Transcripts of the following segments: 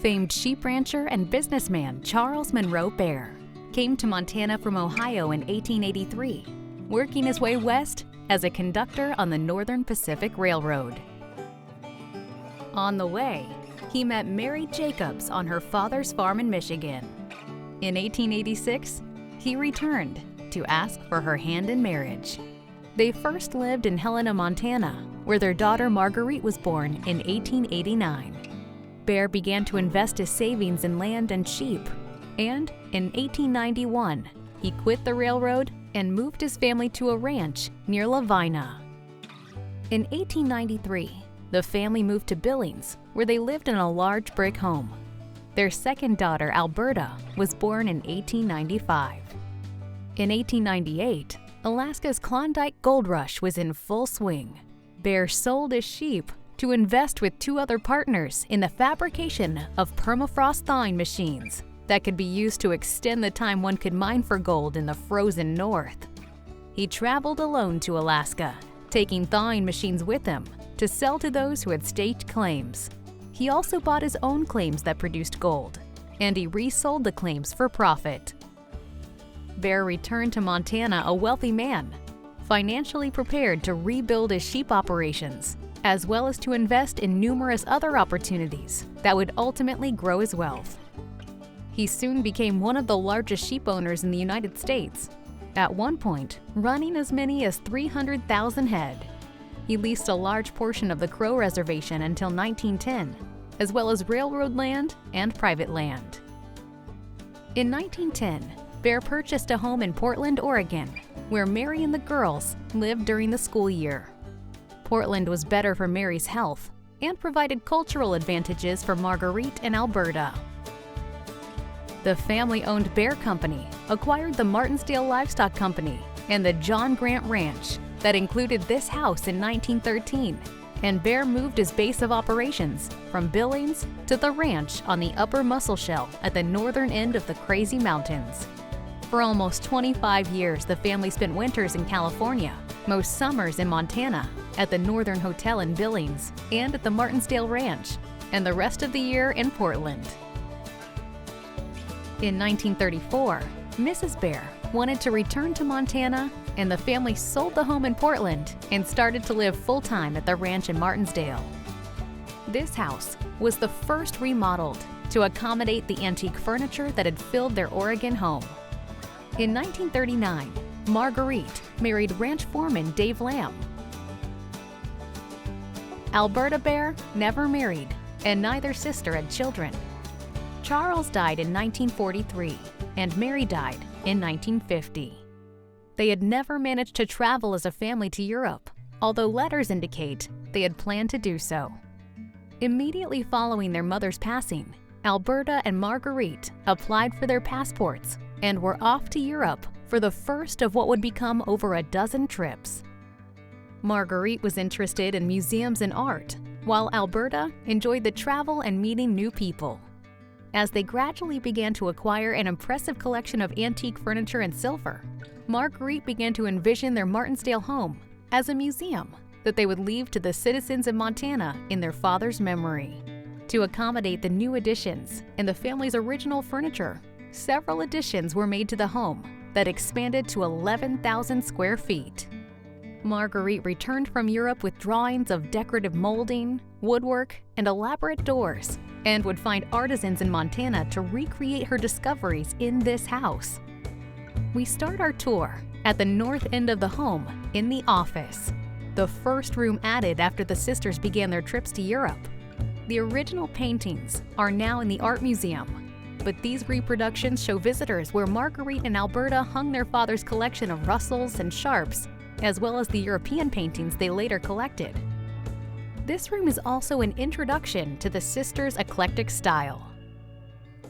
Famed sheep rancher and businessman Charles Monroe Bair came to Montana from Ohio in 1883, working his way west as a conductor on the Northern Pacific Railroad. On the way, he met Mary Jacobs on her father's farm in Michigan. In 1886, he returned to ask for her hand in marriage. They first lived in Helena, Montana, where their daughter Marguerite was born in 1889. Bair began to invest his savings in land and sheep, and in 1891, he quit the railroad and moved his family to a ranch near Lavina. In 1893, the family moved to Billings, where they lived in a large brick home. Their second daughter, Alberta, was born in 1895. In 1898, Alaska's Klondike Gold Rush was in full swing. Bair sold his sheep to invest with two other partners in the fabrication of permafrost thawing machines that could be used to extend the time one could mine for gold in the frozen north. He traveled alone to Alaska, taking thawing machines with him to sell to those who had staked claims. He also bought his own claims that produced gold, and he resold the claims for profit. Bair returned to Montana a wealthy man, financially prepared to rebuild his sheep operations, as well as to invest in numerous other opportunities that would ultimately grow his wealth. He soon became one of the largest sheep owners in the United States, at one point running as many as 300,000 head. He leased a large portion of the Crow Reservation until 1910, as well as railroad land and private land. In 1910, Bair purchased a home in Portland, Oregon, where Mary and the girls lived during the school year. Portland was better for Mary's health and provided cultural advantages for Marguerite and Alberta. The family-owned Bair Company acquired the Martinsdale Livestock Company and the John Grant Ranch that included this house in 1913, and Bair moved his base of operations from Billings to the ranch on the Upper Musselshell at the northern end of the Crazy Mountains. For almost 25 years, the family spent winters in California, most summers in Montana, at the Northern Hotel in Billings and at the Martinsdale Ranch, and the rest of the year in Portland. In 1934, Mrs. Bair wanted to return to Montana, and the family sold the home in Portland and started to live full-time at the ranch in Martinsdale. This house was the first remodeled to accommodate the antique furniture that had filled their Oregon home. In 1939, Marguerite married ranch foreman Dave Lamb. Alberta Bair never married, and neither sister had children. Charles died in 1943, and Mary died in 1950. They had never managed to travel as a family to Europe, although letters indicate they had planned to do so. Immediately following their mother's passing, Alberta and Marguerite applied for their passports and were off to Europe for the first of what would become over a dozen trips. Marguerite was interested in museums and art, while Alberta enjoyed the travel and meeting new people. As they gradually began to acquire an impressive collection of antique furniture and silver, Marguerite began to envision their Martinsdale home as a museum that they would leave to the citizens of Montana in their father's memory. To accommodate the new additions and the family's original furniture, several additions were made to the home that expanded to 11,000 square feet. Marguerite returned from Europe with drawings of decorative molding, woodwork, and elaborate doors, and would find artisans in Montana to recreate her discoveries in this house. We start our tour at the north end of the home, in the office, the first room added after the sisters began their trips to Europe. The original paintings are now in the Art Museum, but these reproductions show visitors where Marguerite and Alberta hung their father's collection of Russells and Sharps, as well as the European paintings they later collected. This room is also an introduction to the sisters' eclectic style.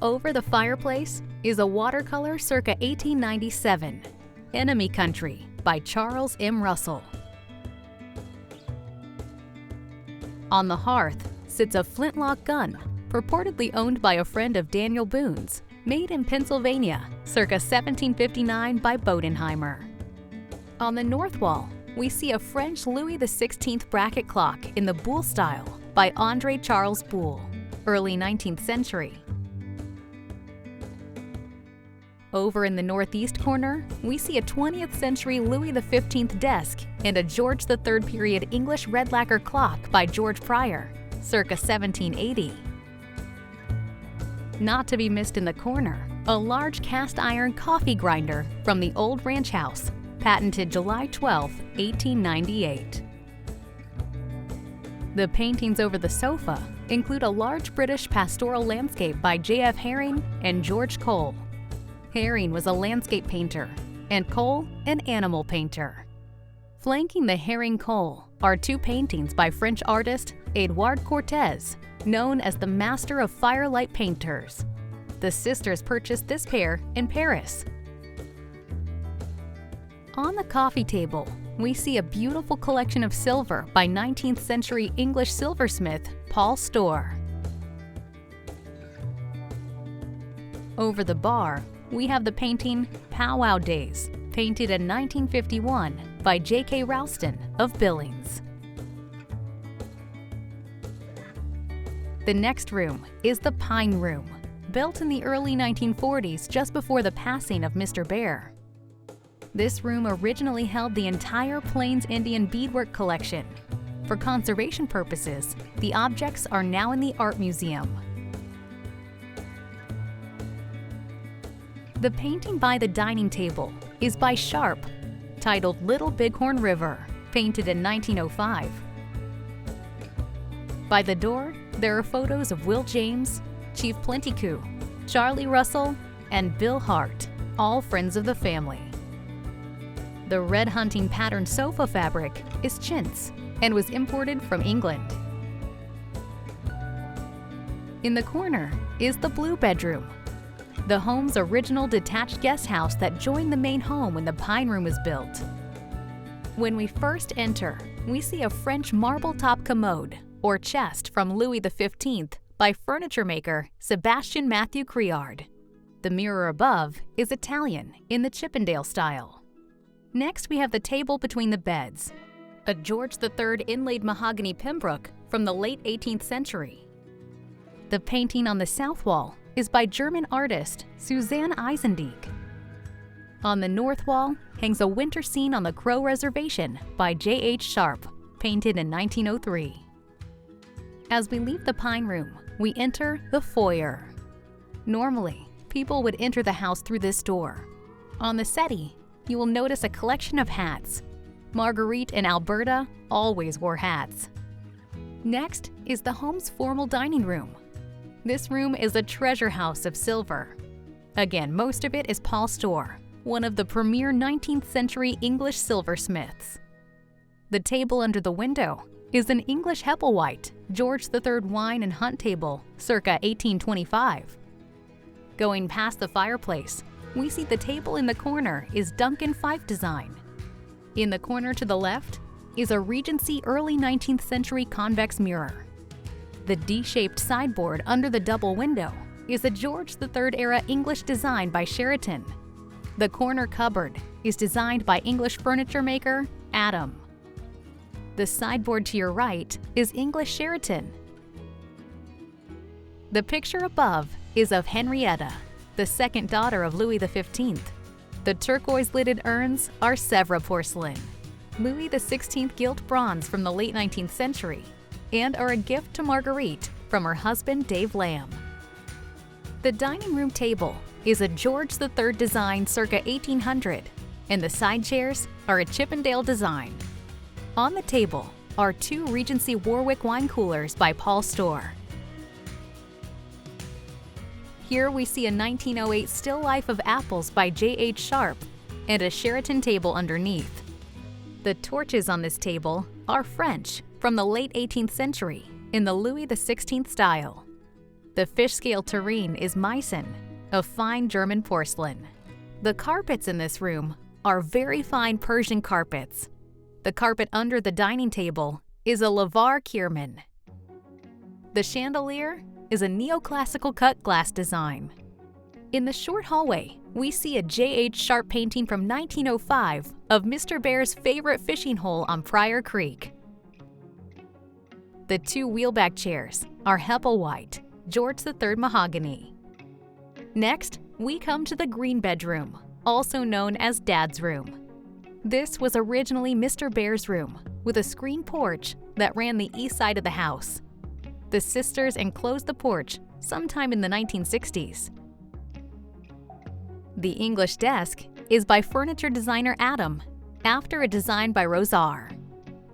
Over the fireplace is a watercolor circa 1897, Enemy Country by Charles M. Russell. On the hearth sits a flintlock gun, purportedly owned by a friend of Daniel Boone's, made in Pennsylvania, circa 1759 by Bodenheimer. On the north wall, we see a French Louis XVI bracket clock in the Boule style by André Charles Boule. early 19th century. Over in the northeast corner, we see a 20th century Louis XV desk and a George III period English red lacquer clock by George Prior, circa 1780. Not to be missed in the corner, a large cast iron coffee grinder from the old ranch house, patented July 12, 1898. The paintings over the sofa include a large British pastoral landscape by J.F. Herring and George Cole. Herring was a landscape painter, and Cole an animal painter. Flanking the Herring-Cole are two paintings by French artist Edouard Cortés, known as the master of firelight painters. The sisters purchased this pair in Paris. On the coffee table, we see a beautiful collection of silver by 19th century English silversmith Paul Storr. Over the bar, we have the painting Powwow Days, painted in 1951 by J.K. Ralston of Billings. The next room is the Pine Room, built in the early 1940s just before the passing of Mr. Bair. This room originally held the entire Plains Indian beadwork collection. For conservation purposes, the objects are now in the Art Museum. The painting by the dining table is by Sharp, titled Little Bighorn River, painted in 1905. By the door, there are photos of Will James, Chief Plentycoo, Charlie Russell, and Bill Hart, all friends of the family. The red hunting pattern sofa fabric is chintz and was imported from England. In the corner is the Blue Bedroom, the home's original detached guest house that joined the main home when the Pine Room was built. When we first enter, we see a French marble-top commode, or chest from Louis XV by furniture maker Sebastian Matthew Criard. The mirror above is Italian in the Chippendale style. Next, we have the table between the beds, a George III inlaid mahogany Pembroke from the late 18th century. The painting on the south wall is by German artist Suzanne Eisendiek. On the north wall hangs a winter scene on the Crow Reservation by J.H. Sharp, painted in 1903. As we leave the Pine Room, we enter the foyer. Normally, people would enter the house through this door. On the settee, you will notice a collection of hats. Marguerite and Alberta always wore hats. Next is the home's formal dining room. This room is a treasure house of silver. Again, most of it is Paul Storr, one of the premier 19th century English silversmiths. The table under the window is an English Hepplewhite George III wine and hunt table circa 1825. Going past the fireplace, we see the table in the corner is Duncan Fife design. In the corner to the left is a Regency early 19th century convex mirror. The D-shaped sideboard under the double window is a George III era English design by Sheraton. The corner cupboard is designed by English furniture maker Adam. The sideboard to your right is English Sheraton. The picture above is of Henrietta, the second daughter of Louis XV. The turquoise-lidded urns are Sèvres porcelain, Louis XVI gilt bronze from the late 19th century, and are a gift to Marguerite from her husband Dave Lamb. The dining room table is a George III design circa 1800, and the side chairs are a Chippendale design. On the table are two Regency Warwick wine coolers by Paul Storr. Here we see a 1908 still life of apples by J.H. Sharp and a Sheraton table underneath. The torches on this table are French from the late 18th century in the Louis XVI style. The fish scale tureen is Meissen, of fine German porcelain. The carpets in this room are very fine Persian carpets. The carpet under the dining table is a Lavar Kierman. The chandelier is a neoclassical cut glass design. In the short hallway, we see a J.H. Sharp painting from 1905 of Mr. Bair's favorite fishing hole on Pryor Creek. The two wheelback chairs are Hepplewhite George III mahogany. Next, we come to the green bedroom, also known as Dad's room. This was originally Mr. Bair's room, with a screen porch that ran the east side of the house. The sisters enclosed the porch sometime in the 1960s. The English desk is by furniture designer Adam, after a design by Rosar.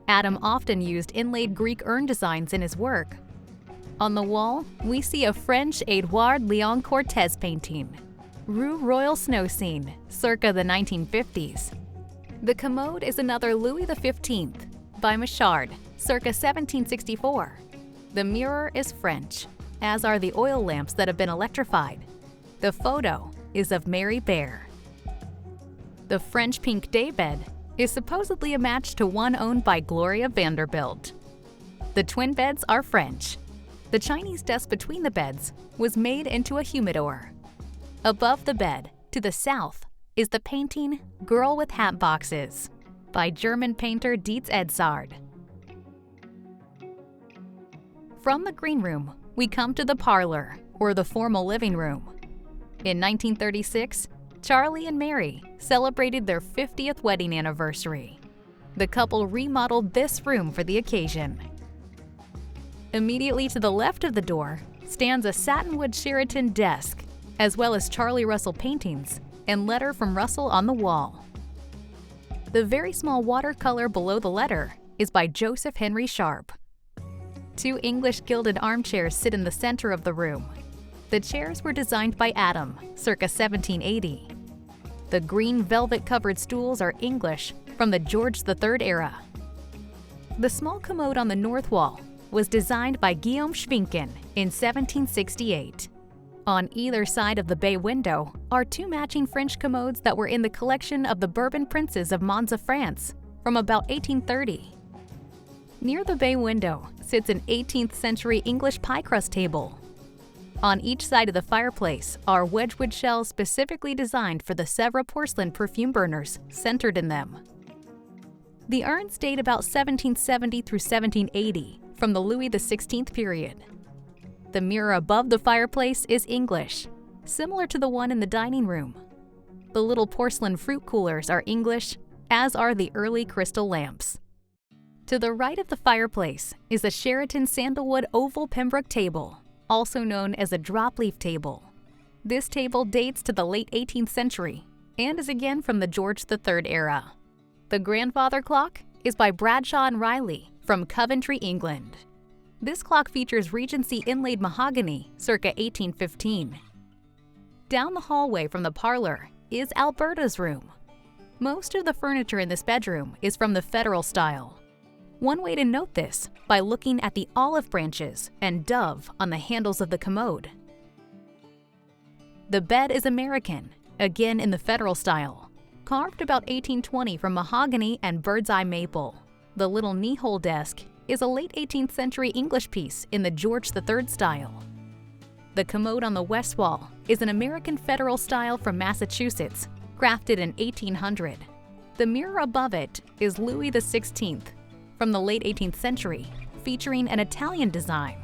Adam often used inlaid Greek urn designs in his work. On the wall, we see a French Edouard Leon Cortez painting, Rue Royal Snow Scene, circa the 1950s. The commode is another Louis XV by Michard, circa 1764. The mirror is French, as are the oil lamps that have been electrified. The photo is of Mary Bair. The French pink daybed is supposedly a match to one owned by Gloria Vanderbilt. The twin beds are French. The Chinese desk between the beds was made into a humidor. Above the bed, to the south, is the painting Girl with Hat Boxes by German painter Dietz Edzard. From the green room, we come to the parlor, or the formal living room. In 1936, Charlie and Mary celebrated their 50th wedding anniversary. The couple remodeled this room for the occasion. Immediately to the left of the door stands a satinwood Sheraton desk, as well as Charlie Russell paintings and letter from Russell on the wall. The very small watercolor below the letter is by Joseph Henry Sharp. Two English gilded armchairs sit in the center of the room. The chairs were designed by Adam, circa 1780. The green velvet-covered stools are English from the George III era. The small commode on the north wall was designed by Guillaume Schwinken in 1768. On either side of the bay window are two matching French commodes that were in the collection of the Bourbon princes of Monza, France, from about 1830. Near the bay window sits an 18th century English pie crust table. On each side of the fireplace are Wedgwood shells specifically designed for the Sèvres porcelain perfume burners centered in them. The urns date about 1770 through 1780 from the Louis XVI period. The mirror above the fireplace is English, similar to the one in the dining room. The little porcelain fruit coolers are English, as are the early crystal lamps. To the right of the fireplace is a Sheraton sandalwood oval Pembroke table, also known as a drop-leaf table. This table dates to the late 18th century and is again from the George III era. The grandfather clock is by Bradshaw and Riley from Coventry, England. This clock features Regency inlaid mahogany circa 1815. Down the hallway from the parlor is Alberta's room. Most of the furniture in this bedroom is from the Federal style. One way to note this by looking at the olive branches and dove on the handles of the commode. The bed is American, again in the Federal style, carved about 1820 from mahogany and bird's eye maple. The little knee-hole desk is a late 18th century English piece in the George III style. The commode on the west wall is an American Federal style from Massachusetts, crafted in 1800. The mirror above it is Louis XVI from the late 18th century, featuring an Italian design.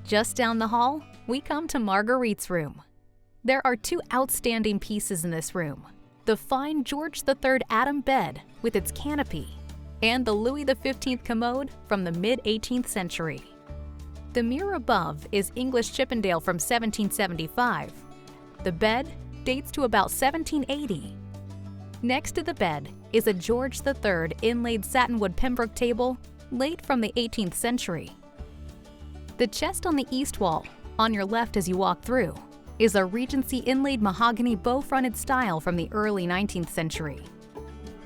Just down the hall, we come to Marguerite's room. There are two outstanding pieces in this room: the fine George III Adam bed with its canopy, and the Louis XV commode from the mid-18th century. The mirror above is English Chippendale from 1775. The bed dates to about 1780. Next to the bed is a George III inlaid satinwood Pembroke table, late from the 18th century. The chest on the east wall, on your left as you walk through, is a Regency inlaid mahogany bow-fronted style from the early 19th century.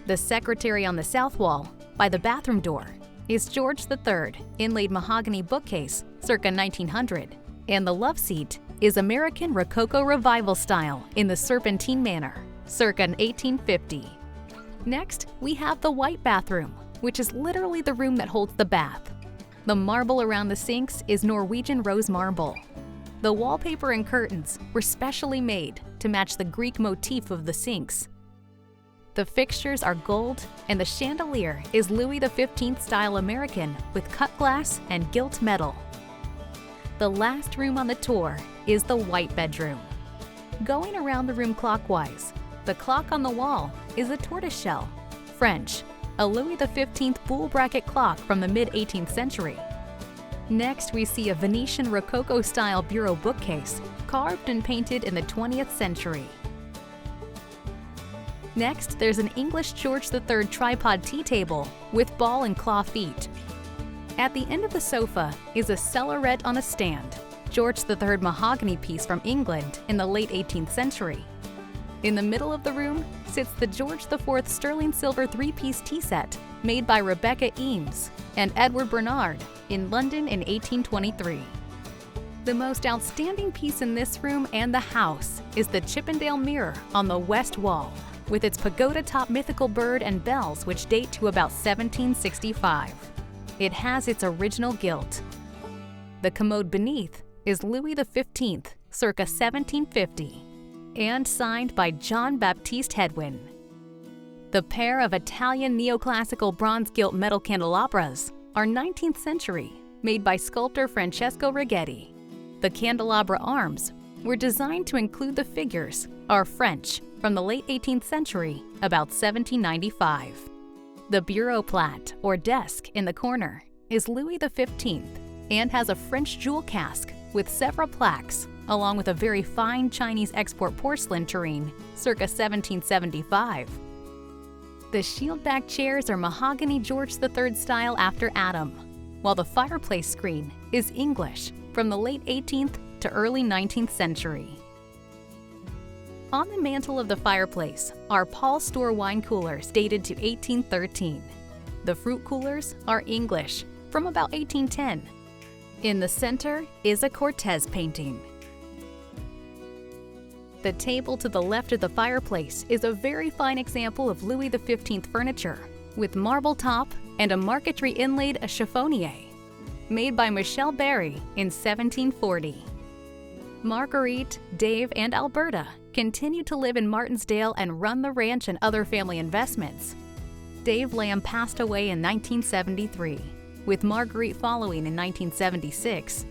The secretary on the south wall, by the bathroom door, is George III inlaid mahogany bookcase circa 1900, and the love seat is American Rococo Revival style in the Serpentine manner, circa 1850. Next, we have the white bathroom, which is literally the room that holds the bath. The marble around the sinks is Norwegian rose marble. The wallpaper and curtains were specially made to match the Greek motif of the sinks. The fixtures are gold, and the chandelier is Louis XV style American with cut glass and gilt metal. The last room on the tour is the white bedroom. Going around the room clockwise, the clock on the wall is a tortoiseshell, French, a Louis XV bull bracket clock from the mid-18th century. Next, we see a Venetian Rococo-style bureau bookcase carved and painted in the 20th century. Next, there's an English George III tripod tea table with ball and claw feet. At the end of the sofa is a cellaret on a stand, George III mahogany piece from England in the late 18th century. In the middle of the room sits the George IV sterling silver three-piece tea set made by Rebecca Eames and Edward Bernard in London in 1823. The most outstanding piece in this room and the house is the Chippendale mirror on the west wall, with its pagoda-top mythical bird and bells which date to about 1765. It has its original gilt. The commode beneath is Louis XV, circa 1750, and signed by John Baptiste Hedwin. The pair of Italian neoclassical bronze gilt metal candelabras are 19th century, made by sculptor Francesco Righetti. The candelabra arms were designed to include the figures are French from the late 18th century, about 1795. The bureau plate, or desk, in the corner is Louis XV and has a French jewel casque with several plaques, along with a very fine Chinese export porcelain tureen, circa 1775. The shield-back chairs are mahogany George III style after Adam, while the fireplace screen is English from the late 18th to early 19th century. On the mantel of the fireplace are Paul Store wine coolers dated to 1813. The fruit coolers are English from about 1810. In the center is a Cortez painting. The table to the left of the fireplace is a very fine example of Louis XV furniture, with marble top and a marquetry inlaid a chiffonnier, made by Michel Bair in 1740. Marguerite, Dave, and Alberta continue to live in Martinsdale and run the ranch and other family investments. Dave Lamb passed away in 1973, with Marguerite following in 1976.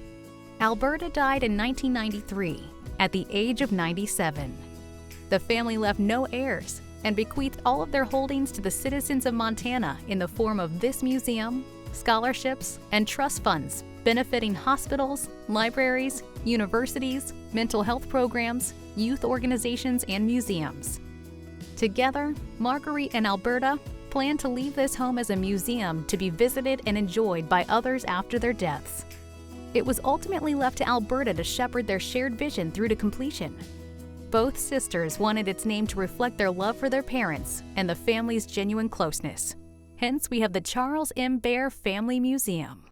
Alberta died in 1993 at the age of 97. The family left no heirs and bequeathed all of their holdings to the citizens of Montana in the form of this museum, scholarships, and trust funds benefiting hospitals, libraries, universities, mental health programs, youth organizations, and museums. Together, Marguerite and Alberta plan to leave this home as a museum to be visited and enjoyed by others after their deaths. It was ultimately left to Alberta to shepherd their shared vision through to completion. Both sisters wanted its name to reflect their love for their parents and the family's genuine closeness. Hence, we have the Charles M. Bair Family Museum.